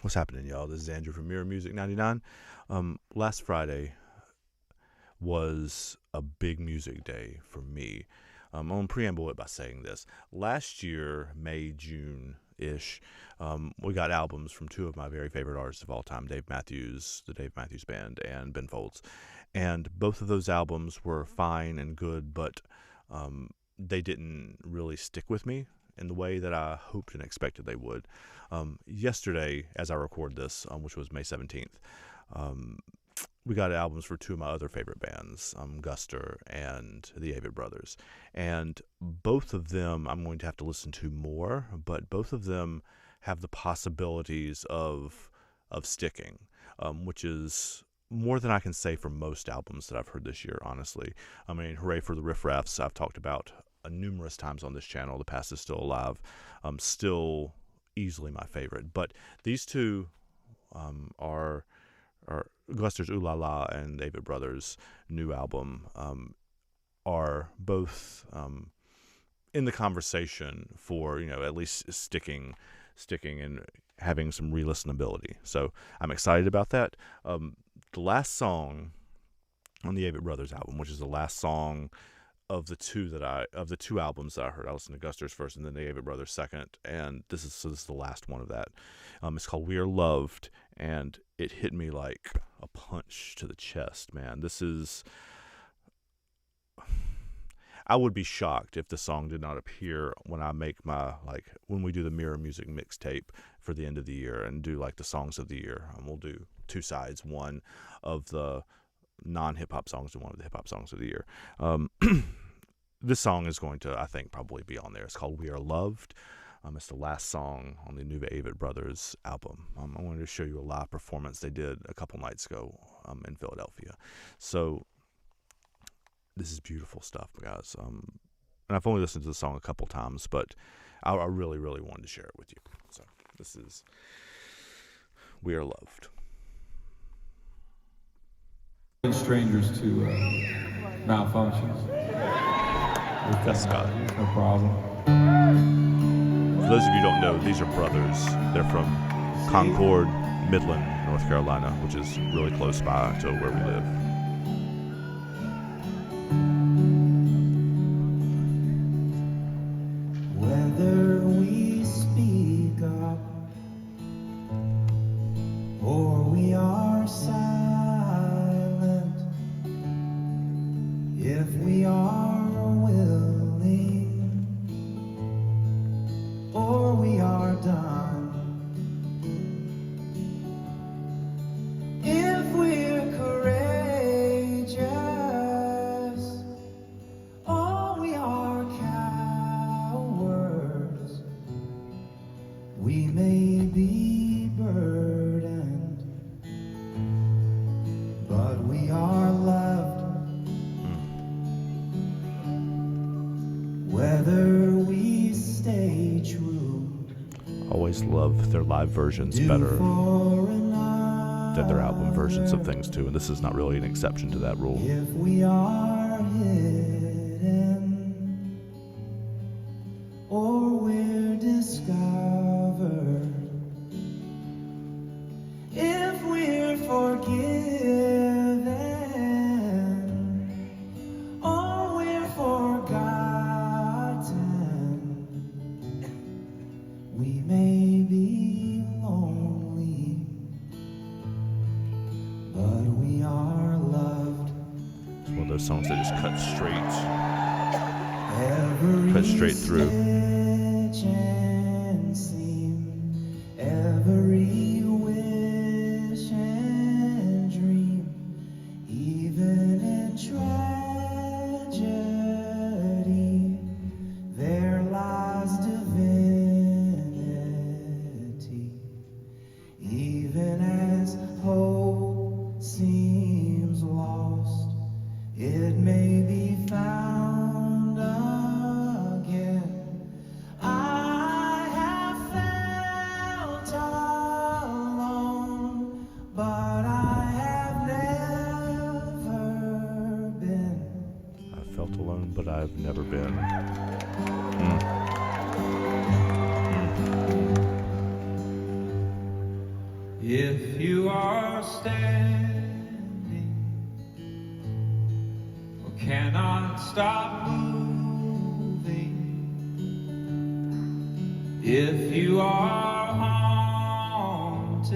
What's happening, y'all? This is Andrew from Mirror Music 99. Last Friday was a big music day for me. I'm going to preamble it by saying this. Last year, May, June-ish, we got albums from two of my very favorite artists of all time, Dave Matthews, the Dave Matthews Band, and Ben Folds. And both of those albums were fine and good, but they didn't really stick with me in the way that I hoped and expected they would. Yesterday, as I record this, which was May 17th, we got albums for two of my other favorite bands, Guster and the Avett Brothers. And both of them I'm going to have to listen to more, but both of them have the possibilities of sticking, which is more than I can say for most albums that I've heard this year, honestly. I mean, Hooray for the Riff Raffs, I've talked about numerous times on this channel. The Past is Still Alive, still easily my favorite. But these two are Guster's Ooh La La and Avett Brothers' new album are both in the conversation for, at least sticking and having some re-listenability. So I'm excited about that. The last song on the Avett Brothers album, which is the last song of the two albums that I heard. I listened to Guster's first and then the Avett Brothers second, and this is the last one of that. It's called We Are Loved, and it hit me like a punch to the chest, man. I would be shocked if the song did not appear when I make when we do the Mirror Music mixtape for the end of the year and do the songs of the year. We'll do two sides, one of the non-hip-hop songs and one of the hip-hop songs of the year. This song is going to, I think, probably be on there. It's called We Are Loved. It's the last song on the new Avett Brothers album. I wanted to show you a live performance they did a couple nights ago in Philadelphia. So this is beautiful stuff, guys. And I've only listened to the song a couple times, but I really, really wanted to share it with you. So this is We Are Loved. Strangers to malfunctions. That's Scott. No problem. For those of you who don't know, these are brothers. They're from Concord, Midland, North Carolina, which is really close by to where we live. Whether we speak up or we are silent, if we are willing or we are done, if we're courageous or we are cowards, we may be burdened, but we are loved. Whether we stay true, Always love their live versions better than their album versions of things too, and this is not really an exception to that rule. if we are hidden or we're discovered, if we're forgiven or we're forgotten, we may be lonely, but we are loved. It's one of those songs that just cut Every straight through. stitch and seam, every wish and dream, even in tragedy, there lies divinity. Even as hope seems lost, it may be found again. I have felt alone, but I have never been. I felt alone, but I've never been. If you are standing or cannot stop moving, if you are haunted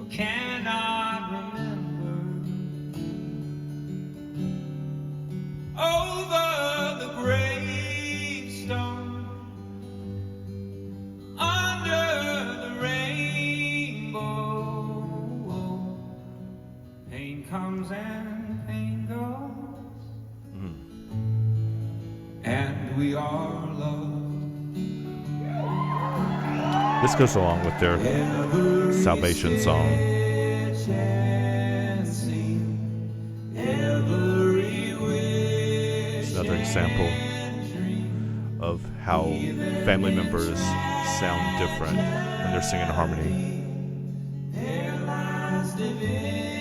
or cannot remember, over the gravestone, under the rainbow, pain comes and pain goes, and we are loved. This goes along with their salvation song. It's another example of how family members sound different when they're singing in harmony. There lies divinity,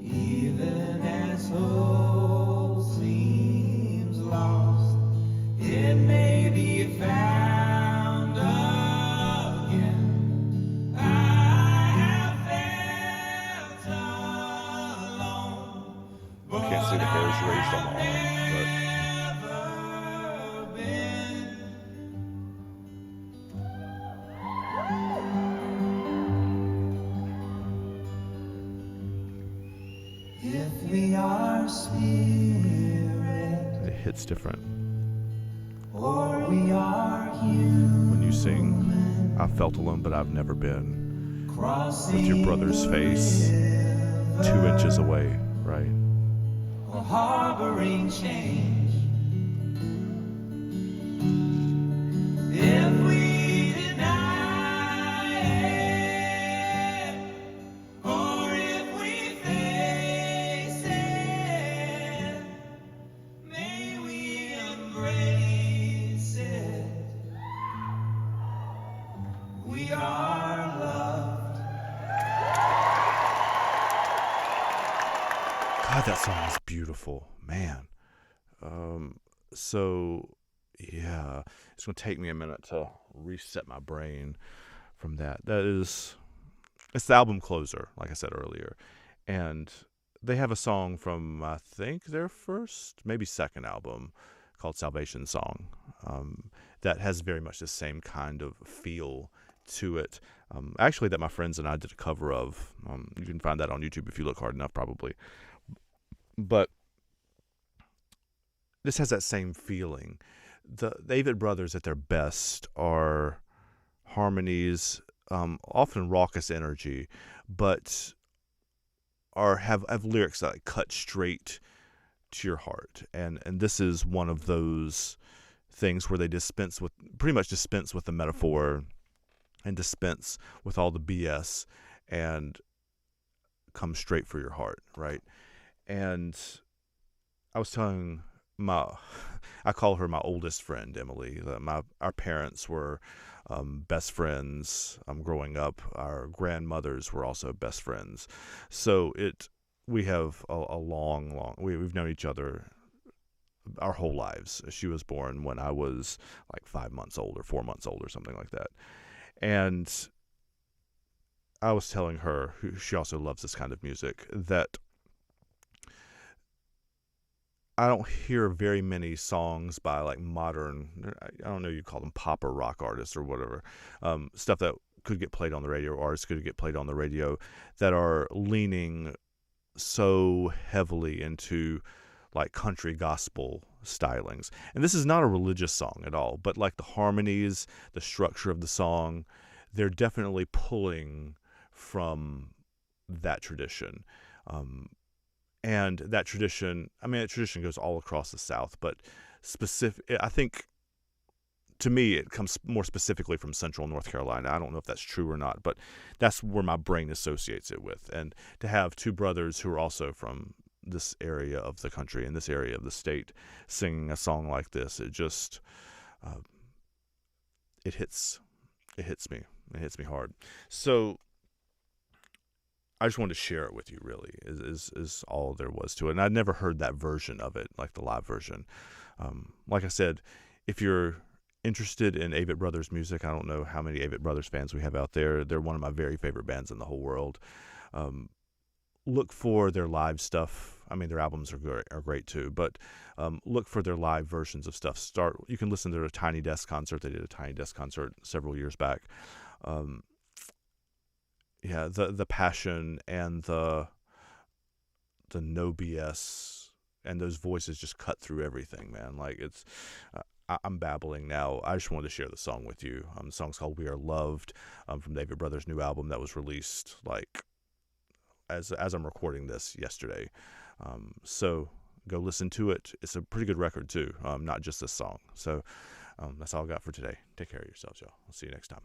even as hope seems lost. It may be found again. I have felt alone, but Can't see the hairs raised on my arm, but never been. If we are spirit it hits different. or we are human, When you sing, I felt alone, but I've never been, crossing with your brother's face 2 inches away, right? or harboring change. If we deny it, or if we face it, may we embrace it. We are loved. God, that song is beautiful, man. So yeah, it's gonna take me a minute to reset my brain from that. It's the album Closer, like I said earlier, and they have a song from, I think, their first, maybe second album called Salvation Song, that has very much the same kind of feel to it. Actually, that my friends and I did a cover of. You can find that on YouTube if you look hard enough, probably. But this has that same feeling. The Avett brothers at their best are harmonies, often raucous energy, but have lyrics that cut straight to your heart. And this is one of those things where they pretty much dispense with the metaphor and dispense with all the BS and come straight for your heart, right? And I was telling I call her my oldest friend, Emily. Our parents were best friends growing up. Our grandmothers were also best friends. So we have a long, we've known each other our whole lives. She was born when I was like 5 months old or 4 months old or something like that. And I was telling her, she also loves this kind of music, that I don't hear very many songs by like modern, I don't know, you call them pop or rock artists or whatever, stuff that could get played on the radio, or artists could get played on the radio that are leaning so heavily into like country gospel stylings. And this is not a religious song at all, but like the harmonies, the structure of the song, they're definitely pulling from that tradition. And that tradition goes all across the South, but I think, to me, it comes more specifically from Central North Carolina. I don't know if that's true or not, but that's where my brain associates it with. And to have two brothers who are also from this area of the country and this area of the state singing a song like this, it just, it hits me. It hits me hard. So I just wanted to share it with you, really, is all there was to it. And I'd never heard that version of it, like the live version. Like I said, if you're interested in Avett Brothers music, I don't know how many Avett Brothers fans we have out there. They're one of my very favorite bands in the whole world. Look for their live stuff. I mean, their albums are great too, but look for their live versions of stuff. You can listen to their Tiny Desk concert. They did a Tiny Desk concert several years back. Yeah, the passion and the no BS and those voices just cut through everything, man. Like it's, I'm babbling now. I just wanted to share the song with you. The song's called "We Are Loved" from the Avett Brothers' new album that was released like as I'm recording this yesterday. So go listen to it. It's a pretty good record too, not just this song. So that's all I got for today. Take care of yourselves, y'all. I'll see you next time.